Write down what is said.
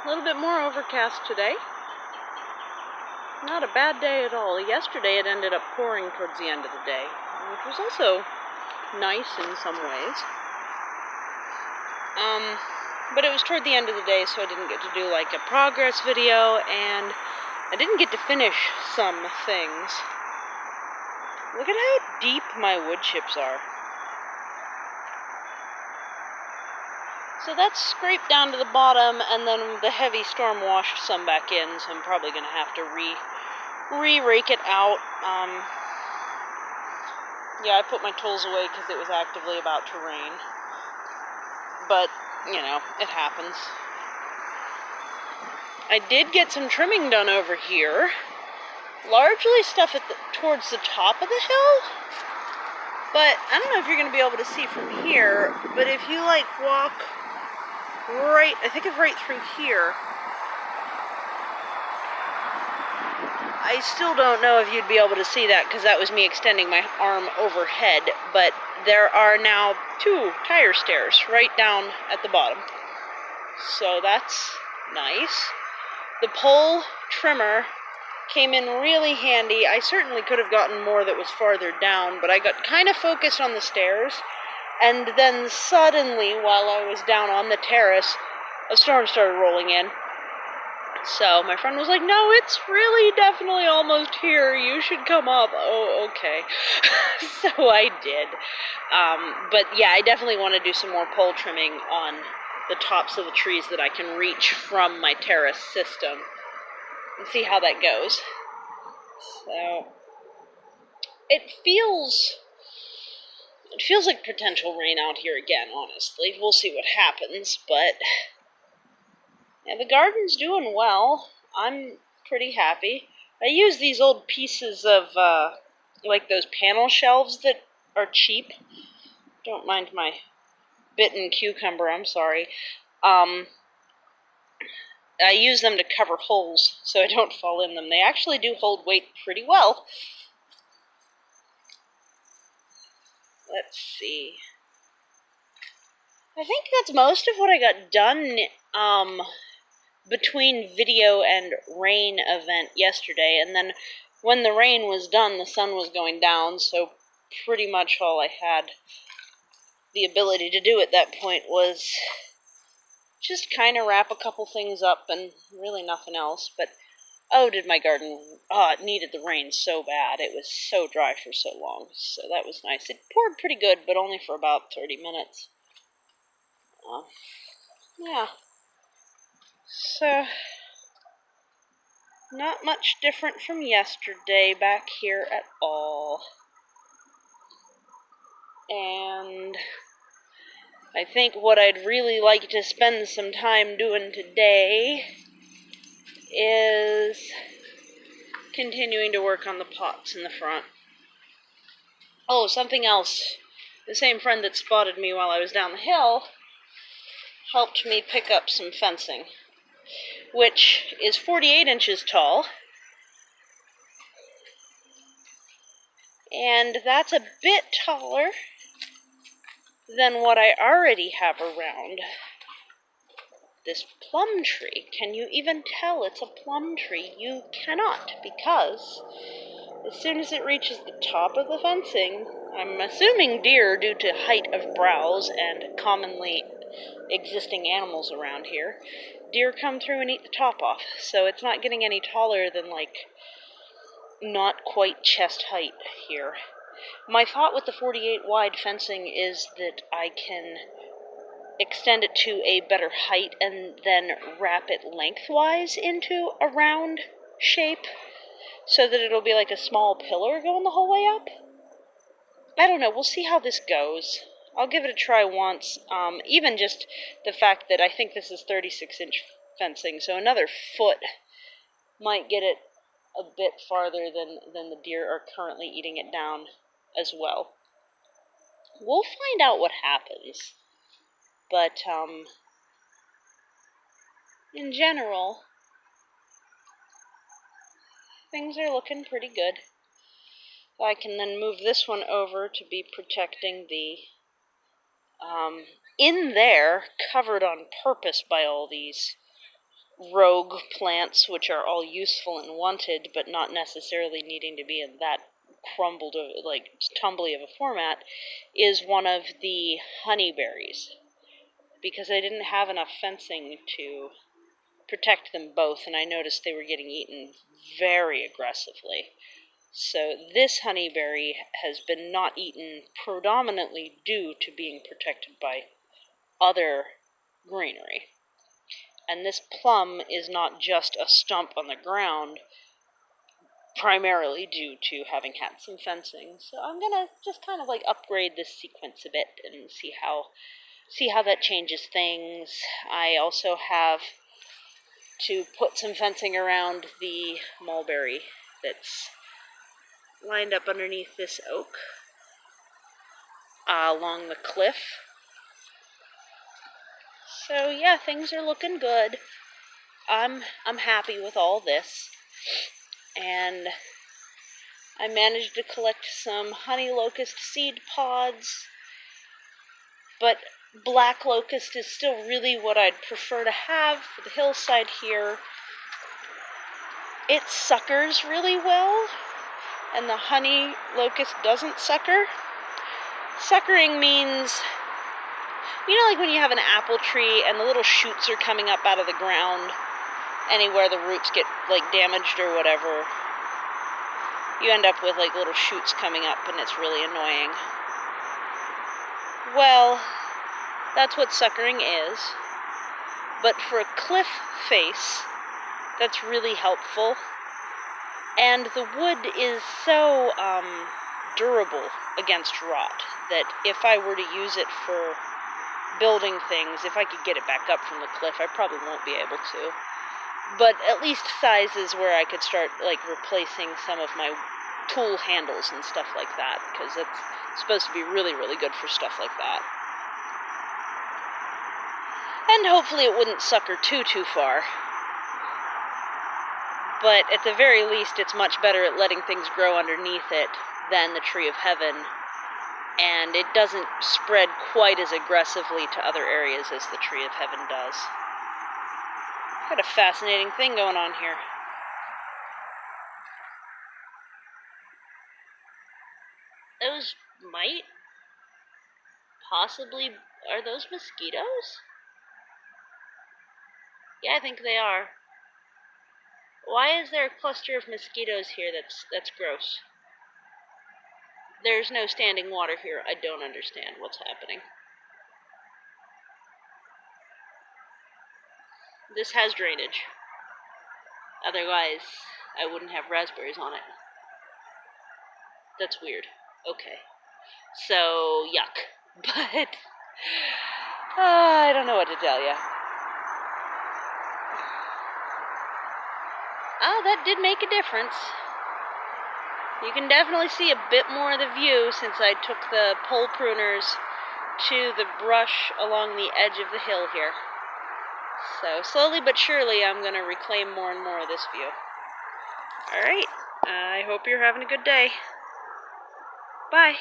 A little bit more overcast today. Not a bad day at all. Yesterday it ended up pouring towards the end of the day, which was also nice in some ways. But it was toward the end of the day, so I didn't get to do like a progress video, and I didn't get to finish some things. Look at how deep my wood chips are. So that's scraped down to the bottom, and then the heavy storm washed some back in, so I'm probably going to have to re-rake it out. Yeah, I put my tools away because it was actively about to rain. But, you know, it happens. I did get some trimming done over here. Largely stuff towards the top of the hill. But I don't know if you're going to be able to see from here, but if you like walk right, I think it's right through here. I still don't know if you'd be able to see that because that was me extending my arm overhead, but there are now 2 tire stairs right down at the bottom. So that's nice. The pole trimmer came in really handy. I certainly could have gotten more that was farther down, but I got kind of focused on the stairs, and then suddenly, while I was down on the terrace, a storm started rolling in. So my friend was like, no, it's really definitely almost here. You should come up. Oh, okay. So I did. But yeah, I definitely want to do some more pole trimming on the tops of the trees that I can reach from my terrace system and see how that goes. So it feels like potential rain out here again, honestly. We'll see what happens, but yeah, the garden's doing well. I'm pretty happy. I use these old pieces of, like those panel shelves that are cheap. Don't mind my bitten cucumber, I'm sorry. I use them to cover holes so I don't fall in them. They actually do hold weight pretty well. Let's see. I think that's most of what I got done, between video and rain event yesterday, and then when the rain was done, the sun was going down, so pretty much all I had the ability to do at that point was just kind of wrap a couple things up and really nothing else. But oh, did my garden, it needed the rain so bad. It was so dry for so long, so that was nice. It poured pretty good, but only for about 30 minutes. Yeah. So not much different from yesterday back here at all. And I think what I'd really like to spend some time doing today is continuing to work on the pots in the front. Oh, something else. The same friend that spotted me while I was down the hill helped me pick up some fencing, which is 48 inches tall. And that's a bit taller than what I already have around this plum tree. Can you even tell it's a plum tree? You cannot, because as soon as it reaches the top of the fencing, I'm assuming deer due to height of browse and commonly existing animals around here, deer come through and eat the top off, so it's not getting any taller than like not quite chest height here. My thought with the 48 wide fencing is that I can extend it to a better height and then wrap it lengthwise into a round shape so that it'll be like a small pillar going the whole way up. I don't know, we'll see how this goes. I'll give it a try once, even just the fact that I think this is 36-inch fencing, so another foot might get it a bit farther than the deer are currently eating it down as well. We'll find out what happens, but in general, things are looking pretty good. I can then move this one over to be protecting the, in there, covered on purpose by all these rogue plants, which are all useful and wanted, but not necessarily needing to be in that crumbled, like, tumbly of a format, is one of the honeyberries. Because I didn't have enough fencing to protect them both, and I noticed they were getting eaten very aggressively. So this honeyberry has been not eaten predominantly due to being protected by other greenery. And this plum is not just a stump on the ground, primarily due to having had some fencing. So I'm gonna just kind of like upgrade this sequence a bit and see how that changes things. I also have to put some fencing around the mulberry that's lined up underneath this oak along the cliff. So yeah, things are looking good. I'm happy with all this, and I managed to collect some honey locust seed pods, but black locust is still really what I'd prefer to have for the hillside here. It suckers really well, and the honey locust doesn't sucker. Suckering means, you know, like when you have an apple tree and the little shoots are coming up out of the ground anywhere the roots get like damaged or whatever, you end up with like little shoots coming up and it's really annoying. Well, that's what suckering is. But for a cliff face, that's really helpful. And the wood is so durable against rot that if I were to use it for building things, if I could get it back up from the cliff, I probably won't be able to. But at least sizes where I could start like replacing some of my tool handles and stuff like that, because it's supposed to be really, really good for stuff like that. And hopefully it wouldn't sucker too far. But at the very least, it's much better at letting things grow underneath it than the tree of heaven, and it doesn't spread quite as aggressively to other areas as the tree of heaven does. Got a fascinating thing going on here. Those might possibly, are those mosquitoes? Yeah, I think they are. Why is there a cluster of mosquitoes here that's gross? There's no standing water here. I don't understand what's happening. This has drainage. Otherwise, I wouldn't have raspberries on it. That's weird. Okay. So, yuck. But, I don't know what to tell you. Oh, that did make a difference. You can definitely see a bit more of the view since I took the pole pruners to the brush along the edge of the hill here. So slowly but surely I'm going to reclaim more and more of this view. Alright, I hope you're having a good day. Bye.